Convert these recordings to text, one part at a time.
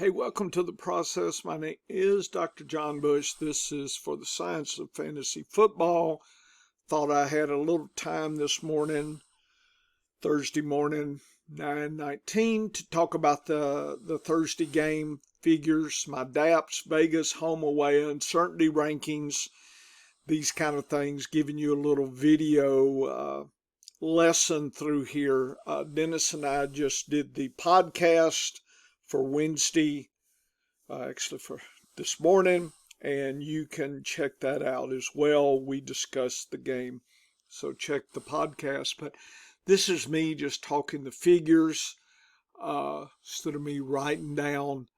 Hey, welcome to the process. My name is Dr. John Bush. This is for the science of fantasy football. Thought I had a little time this morning, Thursday morning, 9/19, to talk about the Thursday game figures, my DAPS, Vegas, home away, uncertainty rankings, these kind of things, giving you a little video lesson through here. Dennis and I just did the podcast for Wednesday, actually for this morning, and you can check that out as well. We discussed the game, so check the podcast. But this is me just talking the figures instead of me writing down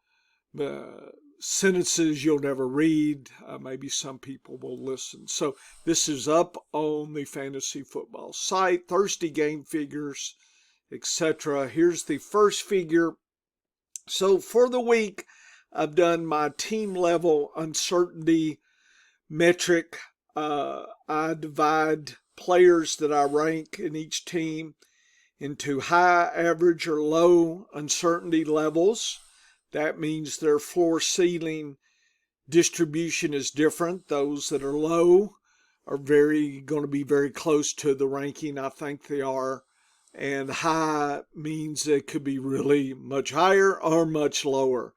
sentences you'll never read. Maybe some people will listen. So this is up on the fantasy football site, Thursday game figures, etc. Here's the first figure. So for the week, I've done my team level uncertainty metric. I divide players that I rank in each team into high, average, or low uncertainty levels. That means their floor ceiling distribution is different. Those that are low are going to be very close to the ranking I think they are. And high means it could be really much higher or much lower.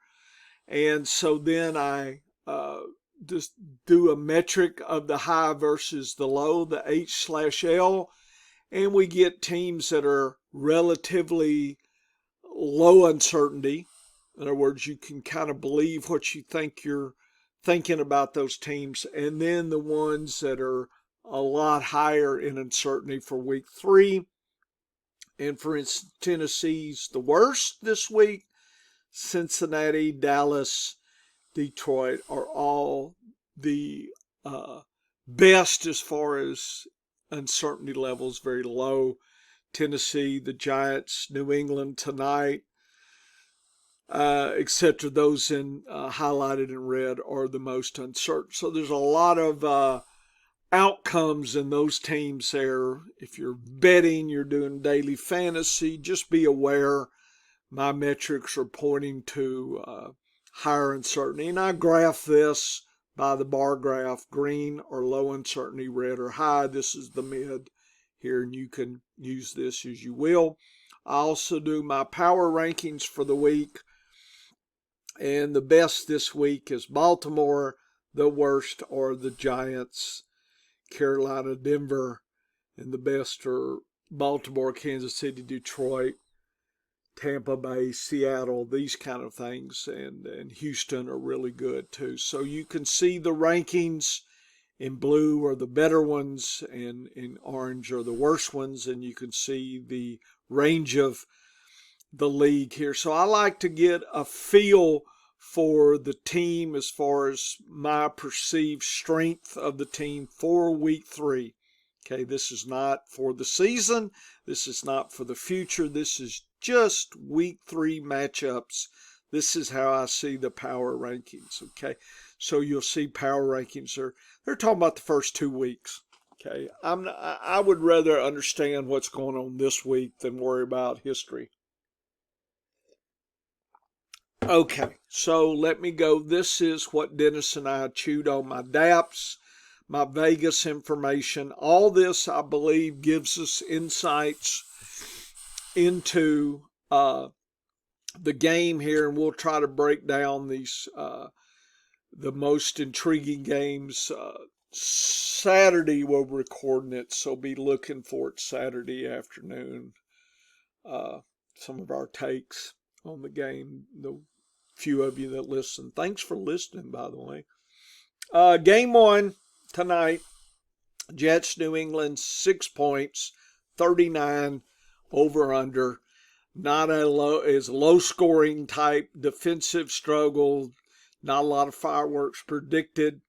And so then I just do a metric of the high versus the low, the H/L, and we get teams that are relatively low uncertainty. In other words, you can kind of believe what you think you're thinking about those teams, and then the ones that are a lot higher in uncertainty for week 3. And for instance, Tennessee's the worst this week. Cincinnati, Dallas, Detroit are all the best as far as uncertainty levels, very low. Tennessee, the Giants, New England tonight, etc. Those in highlighted in red are the most uncertain. So there's a lot of outcomes in those teams there. If you're betting, you're doing daily fantasy, just be aware my metrics are pointing to higher uncertainty. And I graph this by the bar graph, green or low uncertainty, red or high. This is the mid here, and you can use this as you will. I also do my power rankings for the week. And the best this week is Baltimore. The worst are the Giants, Carolina, Denver, and the best are Baltimore, Kansas City, Detroit, Tampa Bay, Seattle, these kind of things, and Houston are really good too. So you can see the rankings. In blue are the better ones, and in orange are the worst ones, and you can see the range of the league here. So I like to get a feel for the team as far as my perceived strength of the team for week 3. Okay, this is not for the season. This is not for the future. This is just week 3 matchups. This is how I see the power rankings. Okay, so you'll see power rankings they're talking about the first 2 weeks. Okay, I would rather understand what's going on this week than worry about history. Okay, so let me go. This is what Dennis and I chewed on my DAPS, my Vegas information. All this, I believe, gives us insights into the game here, and we'll try to break down these the most intriguing games. Saturday we're recording it, so be looking for it Saturday afternoon. Some of our takes on the game, the few of you that listen. Thanks for listening, by the way. Game 1 tonight, Jets, New England, 6 points, 39 over under. Not a low scoring type defensive struggle. Not a lot of fireworks predicted.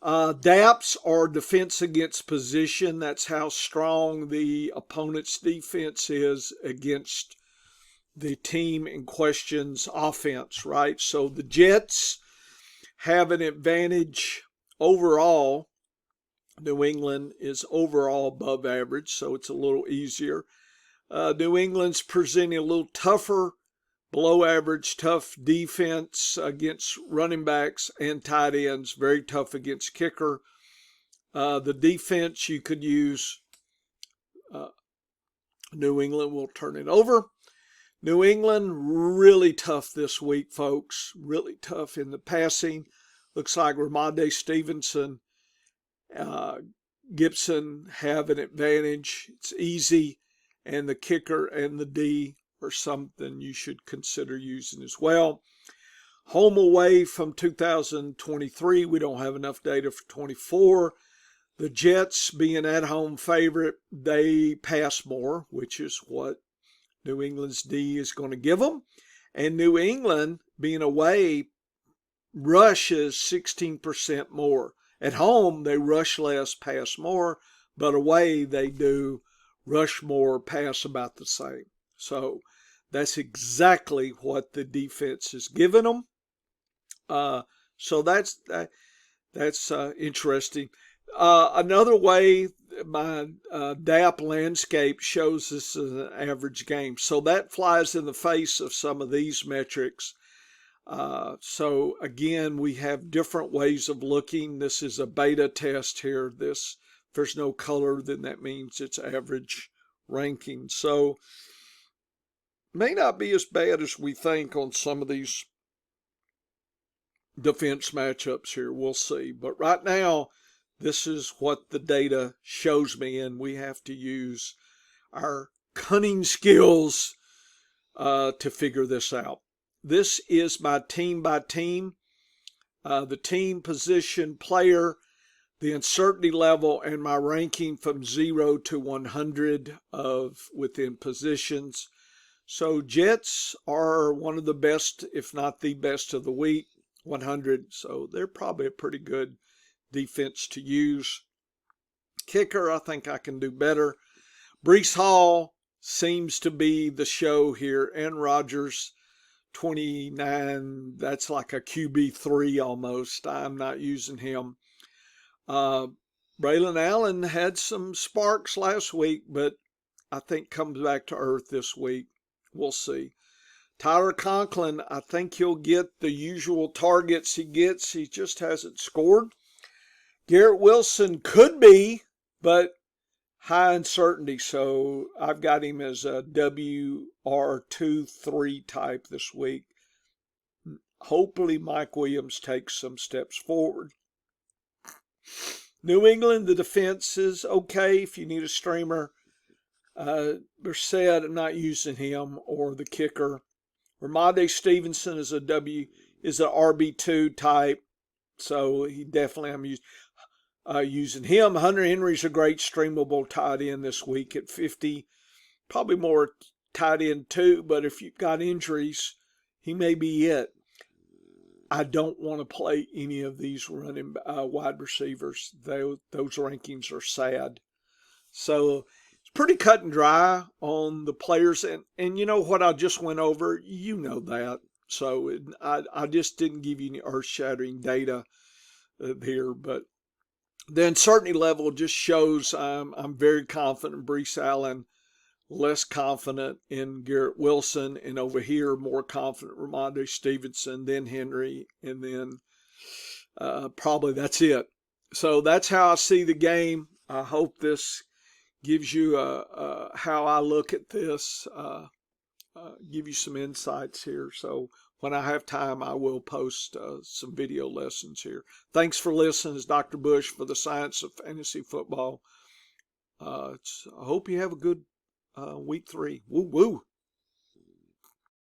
DAPS are defense against position. That's how strong the opponent's defense is against the team in question's offense, right? So the Jets have an advantage overall. New England is overall above average, so it's a little easier. New England's presenting a little tougher below average, tough defense against running backs and tight ends, very tough against kicker. The defense you could use, New England will turn it over. New England, really tough this week, folks. Really tough in the passing. Looks like Ramondre Stevenson, Gibson have an advantage. It's easy. And the kicker and the D are something you should consider using as well. Home away from 2023. We don't have enough data for 24. The Jets, being at home favorite, they pass more, which is what New England's D is going to give them. And New England, being away, rushes 16% more. At home, they rush less, pass more, but away they do rush more, pass about the same. So that's exactly what the defense is giving them. So that's interesting. Another way my DAP landscape shows this as an average game. So that flies in the face of some of these metrics. So again, we have different ways of looking. This is a beta test here. If there's no color, then that means it's average ranking. So may not be as bad as we think on some of these defense matchups here. We'll see. But right now, this is what the data shows me, and we have to use our cunning skills to figure this out. This is my team by team, the team, position, player, the uncertainty level, and my ranking from 0 to 100 within positions. So Jets are one of the best, if not the best of the week, 100. So they're probably a pretty good defense to use. Kicker, I think I can do better. Breece Hall seems to be the show here, and Rodgers, 29, that's like a QB3 almost. I'm not using him. Braylon Allen had some sparks last week, but I think comes back to earth this week. We'll see. Tyler Conklin, I think he'll get the usual targets he gets. He just hasn't scored. Garrett Wilson could be, but high uncertainty. So I've got him as a WR2-3 type this week. Hopefully Mike Williams takes some steps forward. New England, the defense is okay if you need a streamer. Brissett, I'm not using him, or the kicker. Ramondre Stevenson is a RB2 type, so he definitely I'm using him. Hunter Henry's a great streamable tight end this week at 50. Probably more tight end too, but if you've got injuries, he may be it. I don't want to play any of these running wide receivers. Those rankings are sad. So it's pretty cut and dry on the players. And you know what I just went over? You know that. So I just didn't give you any earth-shattering data here. But the uncertainty level just shows I'm very confident in Breece Allen, less confident in Garrett Wilson, and over here more confident in Ramondre Stevenson, then Henry, and then probably that's it. So that's how I see the game. I hope this gives you how I look at this, give you some insights here. So when I have time, I will post some video lessons here. Thanks for listening. It's Dr. Bush for the Science of Fantasy Football. I hope you have a good week 3. Woo woo.